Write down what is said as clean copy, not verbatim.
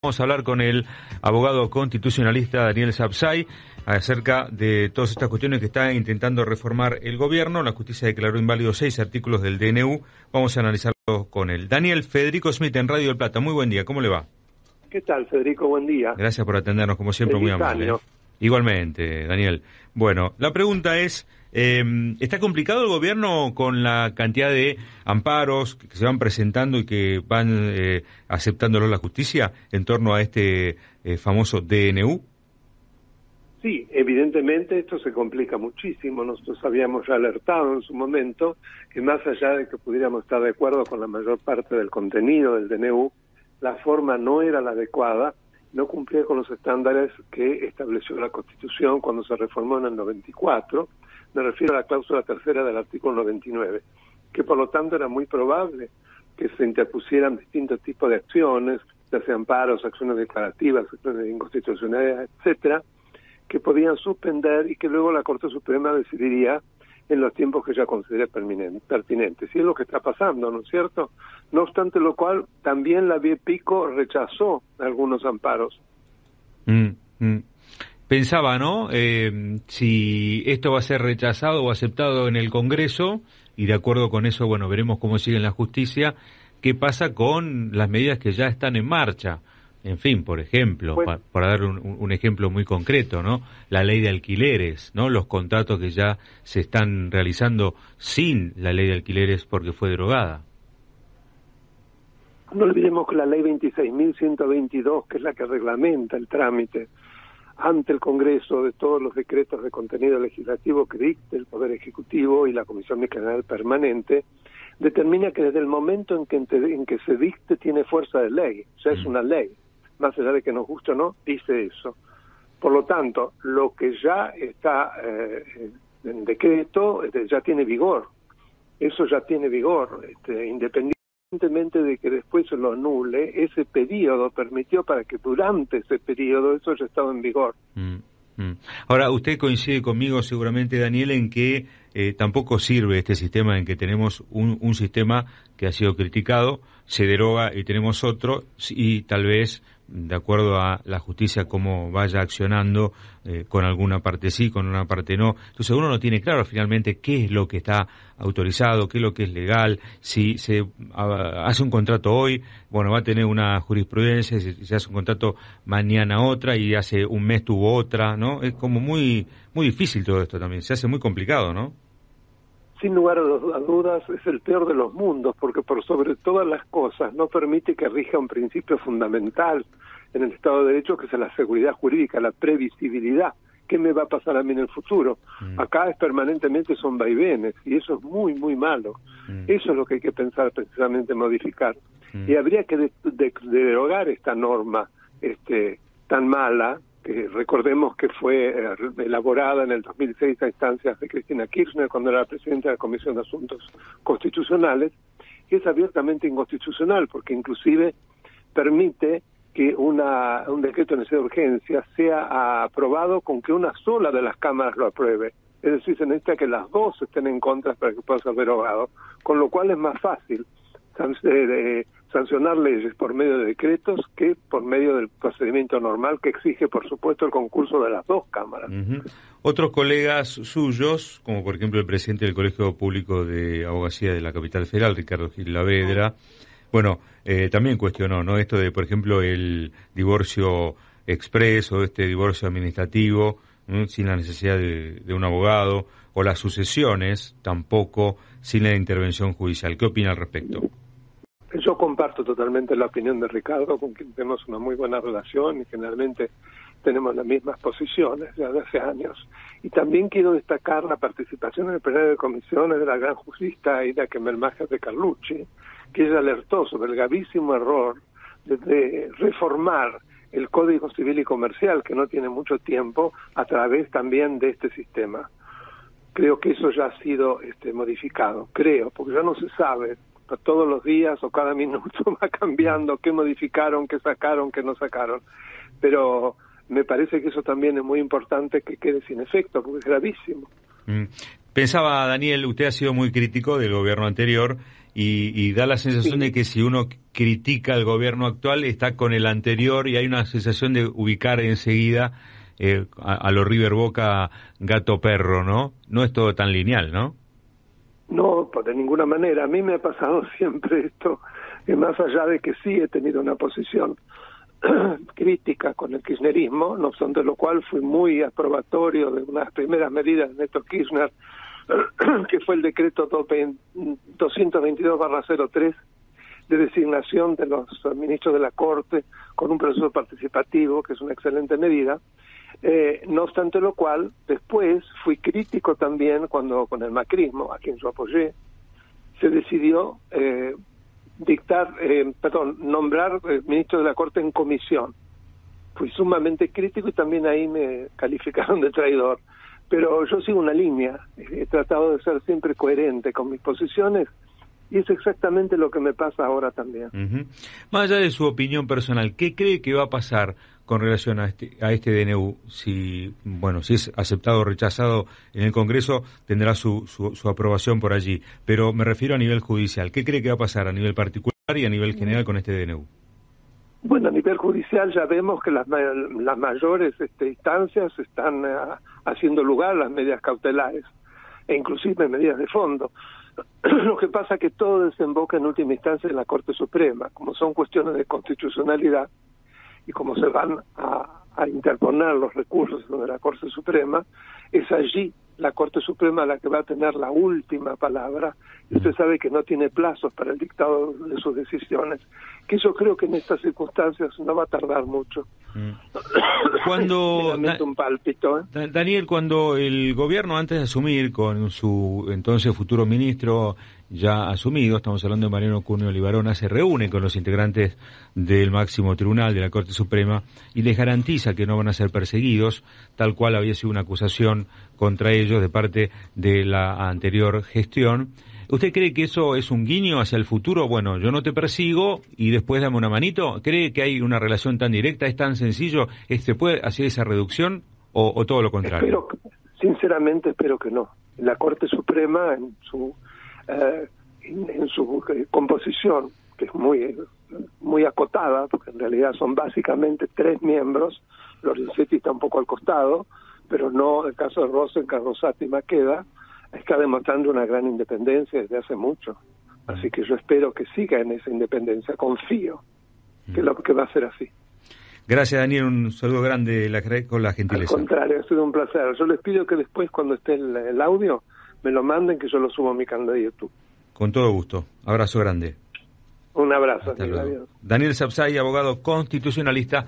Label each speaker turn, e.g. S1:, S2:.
S1: Vamos a hablar con el abogado constitucionalista Daniel Sapsay acerca de todas estas cuestiones que está intentando reformar el gobierno. La justicia declaró inválidos 6 artículos del DNU. Vamos a analizarlos con él. Daniel, Federico Smith en Radio del Plata. Muy buen día, ¿cómo le va?
S2: ¿Qué tal, Federico? Buen día.
S1: Gracias por atendernos, como siempre, muy amable.
S2: Año.
S1: Igualmente, Daniel. Bueno, la pregunta es, ¿está complicado el gobierno con la cantidad de amparos que se van presentando y que van aceptándolo la justicia en torno a este famoso DNU?
S2: Sí, evidentemente esto se complica muchísimo. Nosotros habíamos ya alertado en su momento que más allá de que pudiéramos estar de acuerdo con la mayor parte del contenido del DNU, la forma no era la adecuada, no cumplía con los estándares que estableció la Constitución cuando se reformó en el 94, me refiero a la cláusula tercera del artículo 99, que por lo tanto era muy probable que se interpusieran distintos tipos de acciones, ya sean amparos, acciones declarativas, acciones de inconstitucionalidad, etcétera, que podían suspender y que luego la Corte Suprema decidiría en los tiempos que ella considere pertinentes. Y es lo que está pasando, ¿no es cierto? No obstante lo cual, también la Vía Pico rechazó algunos amparos.
S1: Pensaba, ¿no? Si esto va a ser rechazado o aceptado en el Congreso, y de acuerdo con eso, bueno, veremos cómo sigue en la justicia, qué pasa con las medidas que ya están en marcha. En fin, por ejemplo, para dar un ejemplo muy concreto, ¿no? La ley de alquileres, ¿no? Los contratos que ya se están realizando sin la ley de alquileres porque fue derogada.
S2: No olvidemos que la ley 26.122, que es la que reglamenta el trámite ante el Congreso de todos los decretos de contenido legislativo que dicte el Poder Ejecutivo y la Comisión Bicameral Permanente, determina que desde el momento en que se dicte tiene fuerza de ley, ya es una ley. Más allá de que nos guste o no, dice eso. Por lo tanto, lo que ya está en decreto ya tiene vigor. Eso ya tiene vigor, independientemente de que después se lo anule, ese periodo permitió para que durante ese periodo eso ya estaba en vigor.
S1: Ahora, usted coincide conmigo seguramente, Daniel, en que tampoco sirve este sistema en que tenemos un sistema que ha sido criticado, se deroga y tenemos otro, y tal vez, de acuerdo a la justicia, cómo vaya accionando, con alguna parte sí, con una parte no. Entonces uno no tiene claro finalmente qué es lo que está autorizado, qué es lo que es legal. Si se hace un contrato hoy, bueno, va a tener una jurisprudencia, si se hace un contrato mañana otra y hace un mes tuvo otra, ¿no? Es como muy difícil todo esto también, se hace muy complicado, ¿no?
S2: Sin lugar a dudas, es el peor de los mundos, porque por sobre todas las cosas no permite que rija un principio fundamental en el Estado de Derecho, que es la seguridad jurídica, la previsibilidad. ¿Qué me va a pasar a mí en el futuro? Acá permanentemente son vaivenes, y eso es muy, muy malo. Eso es lo que hay que pensar precisamente modificar. Y habría que derogar esta norma tan mala, que recordemos que fue elaborada en el 2006 a instancias de Cristina Kirchner cuando era presidenta de la Comisión de Asuntos Constitucionales, que es abiertamente inconstitucional porque inclusive permite que un decreto de necesidad de urgencia sea aprobado con que una sola de las cámaras lo apruebe. Es decir, se necesita que las dos estén en contra para que pueda ser derogado, con lo cual es más fácil sancionar leyes por medio de decretos que por medio del procedimiento normal que exige, por supuesto, el concurso de las dos cámaras.
S1: Otros colegas suyos, como por ejemplo el presidente del Colegio Público de Abogacía de la Capital Federal, Ricardo Gil Lavedra, bueno, también cuestionó, ¿no? Esto de, por ejemplo, el divorcio expreso, este divorcio administrativo, sin la necesidad de un abogado, o las sucesiones, tampoco, sin la intervención judicial. ¿Qué opina al respecto?
S2: Yo comparto totalmente la opinión de Ricardo, con quien tenemos una muy buena relación y generalmente tenemos las mismas posiciones ya de hace años. Y también quiero destacar la participación en el plenario de comisiones de la gran jurista Aida Kemelmacher de Carlucci, que ella alertó sobre el gravísimo error de reformar el Código Civil y Comercial, que no tiene mucho tiempo, a través también de este sistema. Creo que eso ya ha sido modificado, porque ya no se sabe. Todos los días o cada minuto va cambiando qué modificaron, qué sacaron, qué no sacaron. Pero me parece que eso también es muy importante que quede sin efecto, porque es gravísimo.
S1: Pensaba, Daniel, usted ha sido muy crítico del gobierno anterior y da la sensación de que si uno critica al gobierno actual está con el anterior y hay una sensación de ubicar enseguida a lo River Boca gato perro, ¿no? No es todo tan lineal, ¿no?
S2: No, pues de ninguna manera. A mí me ha pasado siempre esto, que más allá de que sí he tenido una posición crítica con el kirchnerismo, no obstante lo cual fui muy aprobatorio de unas primeras medidas de Néstor Kirchner, que fue el decreto 222/03 de designación de los ministros de la Corte con un proceso participativo, que es una excelente medida. No obstante lo cual, después fui crítico también cuando con el macrismo, a quien yo apoyé, se decidió nombrar ministro de la Corte en comisión. Fui sumamente crítico y también ahí me calificaron de traidor. Pero yo sigo una línea, he tratado de ser siempre coherente con mis posiciones y es exactamente lo que me pasa ahora también.
S1: Uh-huh. Más allá de su opinión personal, ¿qué cree que va a pasar con relación a este DNU? Si es aceptado o rechazado en el Congreso, tendrá su aprobación por allí. Pero me refiero a nivel judicial. ¿Qué cree que va a pasar a nivel particular y a nivel general con este DNU?
S2: Bueno, a nivel judicial ya vemos que las mayores instancias están haciendo lugar a las medidas cautelares e inclusive medidas de fondo. Lo que pasa es que todo desemboca en última instancia en la Corte Suprema, como son cuestiones de constitucionalidad y como se van a interponer los recursos de la Corte Suprema, es allí la Corte Suprema la que va a tener la última palabra, y usted sabe que no tiene plazos para el dictado de sus decisiones, que yo creo que en estas circunstancias no va a tardar mucho.
S1: Cuando
S2: un pálpito,
S1: Daniel, cuando el gobierno, antes de asumir con su entonces futuro ministro ya asumido, estamos hablando de Mariano Cuneo Libarona, se reúne con los integrantes del máximo tribunal de la Corte Suprema y les garantiza que no van a ser perseguidos, tal cual había sido una acusación contra ellos de parte de la anterior gestión. ¿Usted cree que eso es un guiño hacia el futuro? Bueno, yo no te persigo y después dame una manito. ¿Cree que hay una relación tan directa? ¿Es tan sencillo? ¿Puede hacer esa reducción o todo lo contrario?
S2: Sinceramente espero que no. La Corte Suprema en su composición, que es muy acotada, porque en realidad son básicamente 3 miembros, Lorenzetti está un poco al costado, pero no el caso de Rosenca, Rosati y Maqueda, está demostrando una gran independencia desde hace mucho. Así que yo espero que siga en esa independencia, confío que va a ser así.
S1: Gracias, Daniel, un saludo grande, con la gentileza.
S2: Al contrario, ha sido un placer. Yo les pido que después, cuando esté el audio, me lo manden, que yo lo subo a mi canal de YouTube.
S1: Con todo gusto. Abrazo grande.
S2: Un abrazo.
S1: Hasta luego. Adiós. Daniel Sapsay, abogado constitucionalista.